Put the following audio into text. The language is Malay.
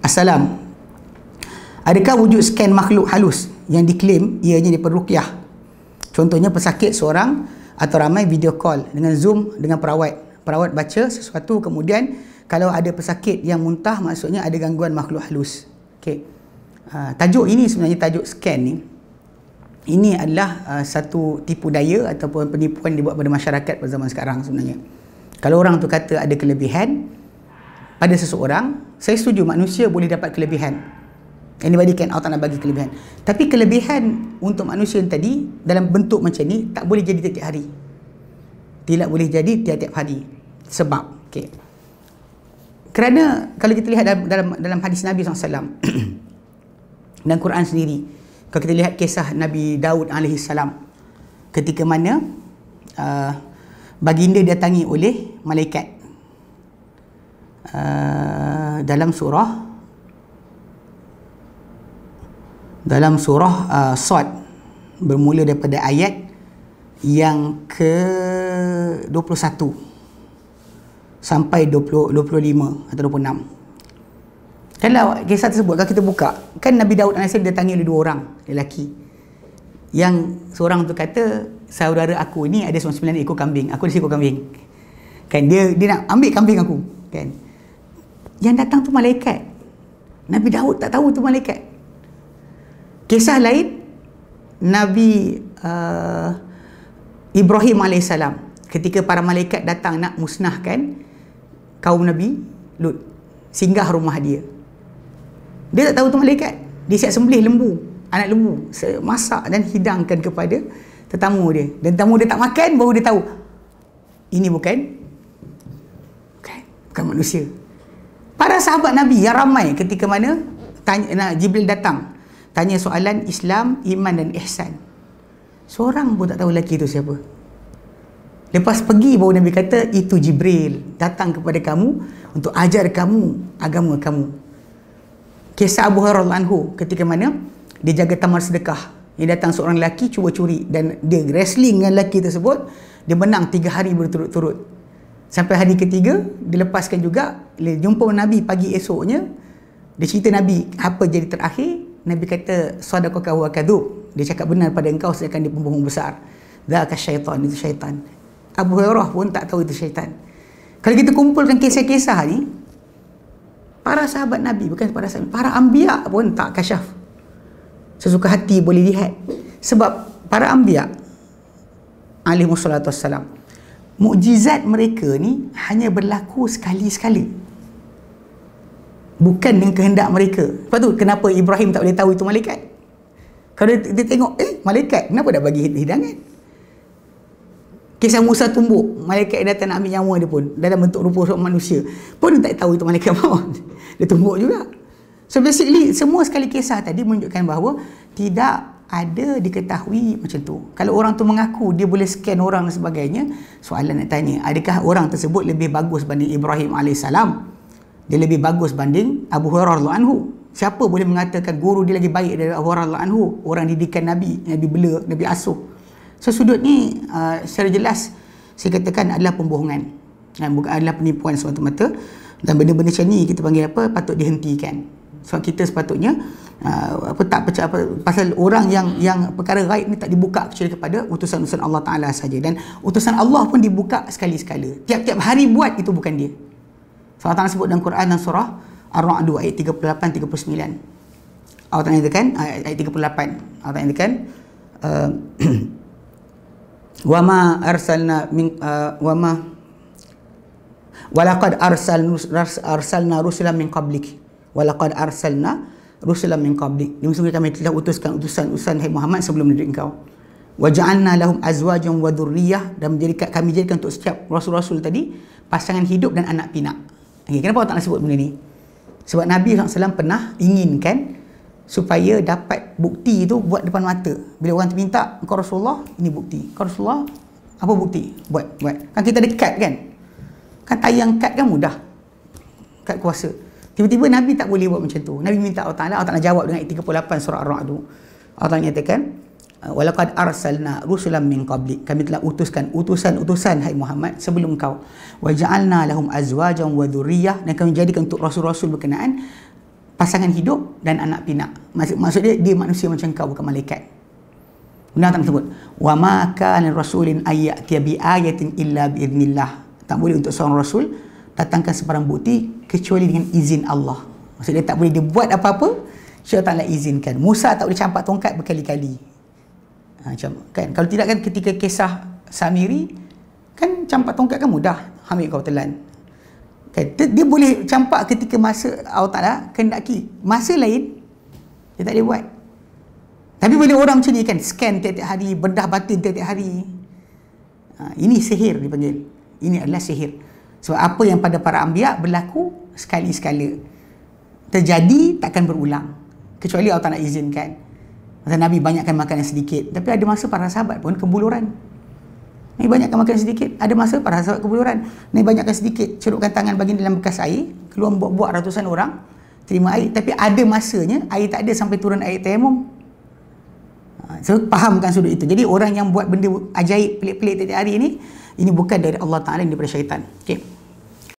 Assalam. Adakah wujud scan makhluk halus yang diklaim ianya daripada ruqyah? Contohnya pesakit seorang atau ramai video call dengan Zoom dengan perawat. Perawat baca sesuatu, kemudian kalau ada pesakit yang muntah, maksudnya ada gangguan makhluk halus. Okey. Tajuk ini sebenarnya tajuk scan ni. Ini adalah satu tipu daya ataupun penipuan dibuat pada masyarakat pada zaman sekarang sebenarnya. Kalau orang tu kata ada kelebihan pada seseorang, saya setuju manusia boleh dapat kelebihan. Anybody can, Allah Ta'ala bagi kelebihan. Tapi kelebihan untuk manusia yang tadi dalam bentuk macam ni tak boleh jadi tiap-tiap hari. Tidak boleh jadi tiap-tiap hari. Sebab, okey. Kerana kalau kita lihat dalam hadis Nabi SAW dan Quran sendiri, kalau kita lihat kisah Nabi Daud AS, ketika mana baginda didatangi oleh malaikat dalam surah Sad, bermula daripada ayat yang ke-21 sampai 25 atau 26. Kalau kisah tersebut, kalau kita buka, kan Nabi Daud AS didatangi oleh 2 orang lelaki. Yang seorang tu kata, saudara aku ni ada 9 ekor kambing, aku ada 1 ekor kambing. Kan dia nak ambil kambing aku, kan. Yang datang tu malaikat. Nabi Daud tak tahu tu malaikat. Kisah lain, Nabi Ibrahim AS, ketika para malaikat datang nak musnahkan kaum Nabi Lut, singgah rumah dia. Dia tak tahu tu malaikat. Dia siap sembelih lembu, anak lembu, masak dan hidangkan kepada tetamu dia. Dan tetamu dia tak makan, baru dia tahu ini bukan manusia. Para sahabat Nabi yang ramai ketika mana Jibril datang tanya soalan Islam, iman dan ihsan, seorang pun tak tahu lelaki itu siapa. Lepas pergi baru Nabi kata, itu Jibril datang kepada kamu untuk ajar kamu agama kamu. Kisah Abu Hurairah anhu ketika mana dia jaga taman sedekah, yang datang seorang lelaki cuba curi dan dia wrestling dengan lelaki tersebut, dia menang 3 hari berturut-turut. Sampai hari ketiga dilepaskan juga. Dia jumpa Nabi pagi esoknya, dia cerita Nabi apa jadi terakhir. Nabi kata, sadaqaka wa kadhub, dia cakap benar pada engkau sedangkan dia pembohong besar. Dzaka syaitan, itu syaitan. Abu Hurairah pun tak tahu itu syaitan. Kalau kita kumpulkan kisah-kisah ni, para sahabat Nabi, bukan para sahabat, para anbiya pun tak kasyaf. Sesuka hati boleh lihat. Sebab para anbiya alaihi wassalatu wassalam, mukjizat mereka ni hanya berlaku sekali-sekala, bukan dengan kehendak mereka. Sebab tu kenapa Ibrahim tak boleh tahu itu malaikat. Kalau dia tengok, malaikat, kenapa dah bagi hidangan? Kisah Musa tumbuk, malaikat yang datang nak ambil nyawa dia pun dalam bentuk rupa seorang manusia, pun dia tak tahu itu malaikat maut. Dia tumbuk juga. So basically, semua sekali kisah tadi menunjukkan bahawa tidak ada diketahui macam tu. Kalau orang tu mengaku dia boleh scan orang dan sebagainya, soalan nak tanya, adakah orang tersebut lebih bagus banding Ibrahim AS? Dia lebih bagus banding Abu Hurairah anhu? Siapa boleh mengatakan guru dia lagi baik dari Abu Hurairah anhu? Orang didikan Nabi, Nabi bela, Nabi asuh. So sudut ni secara jelas saya katakan adalah pembohongan, bukan adalah penipuan semata-mata. Dan benda-benda macam ni kita panggil apa? Patut dihentikan. Sebab kita sepatutnya tak percaya pasal orang yang perkara gaib ni tak dibuka kecuali kepada utusan-utusan Allah Ta'ala saja. Dan utusan Allah pun dibuka sekali-sekala. Tiap-tiap hari buat, itu bukan dia. So, Allah Ta'ala sebut dalam Quran dan surah Ar-Ra'd ayat 38-39. Allah Ta'ala nyatakan ayat 38. Allah Ta'ala nyatakan wama arsalna min walaqad arsalna rusulan min qablik walaqad arsalna rusulan min qablik. Sungguh kami telah utuskan utusan-utusan Muhammad sebelum diri engkau. Wa ja'alna lahum azwajan wa dhurriyyah, dan kami jadikan untuk setiap rasul-rasul tadi pasangan hidup dan anak pinak. Okay, kenapa Allah Ta'ala sebut benda ni? Sebab Nabi SAW pernah inginkan supaya dapat bukti itu buat depan mata. Bila orang tu minta, engkau Rasulullah, ini bukti. Engkau Rasulullah, apa bukti? Buat. Kan kita dekat kan? Kan tayang kad kan mudah. Kad kuasa. Tiba-tiba Nabi tak boleh buat macam tu. Nabi minta Allah Ta'ala jawab dengan ayat 38 surah Ar-Ra'd. Allah Ta'ala nyatakan, walaqad arsalna rusulan min qabli, kami telah utuskan utusan-utusan hai Muhammad sebelum kau, wa ja'alna lahum azwajan wa dhurriyyah, dan kami jadikan untuk rasul-rasul berkenaan pasangan hidup dan anak pinak. Maksud dia manusia macam kau, bukan malaikat. Benar tak sebut wa ma kana rasulin ayyati bi ayatin illa bi idznillah, tak boleh untuk seorang rasul datangkan sebarang bukti kecuali dengan izin Allah. Maksudnya tak boleh dia buat apa-apa syaitan taklah izinkan. Musa tak boleh campak tongkat berkali-kali. Macam kan, kalau tidak kan ketika kisah Samiri kan campak tongkat kan mudah, ambil kau telan kan, dia boleh campak ketika masa Allah Ta'ala kehendaki, masa lain dia tak boleh buat. Tapi bila orang macam ni kan, scan tiap-tiap hari, bedah batin tiap-tiap hari, ini sihir dipanggil. Ini adalah sihir. Sebab apa yang pada para anbiya berlaku sekali-sekala, terjadi takkan berulang kecuali Allah Ta'ala izinkan. Masa Nabi banyakkan makanan sedikit, tapi ada masa para sahabat pun kebuluran. Nabi banyakkan makanan sedikit, ada masa para sahabat kebuluran. Nabi banyakkan sedikit, cerukkan tangan bagi dalam bekas air, keluar buat ratusan orang terima air, tapi ada masanya air tak ada sampai turun air tayamum. So fahamkan sudut itu. Jadi orang yang buat benda ajaib pelik-pelik tiap hari ini bukan dari Allah Ta'ala, ini daripada syaitan. Okey.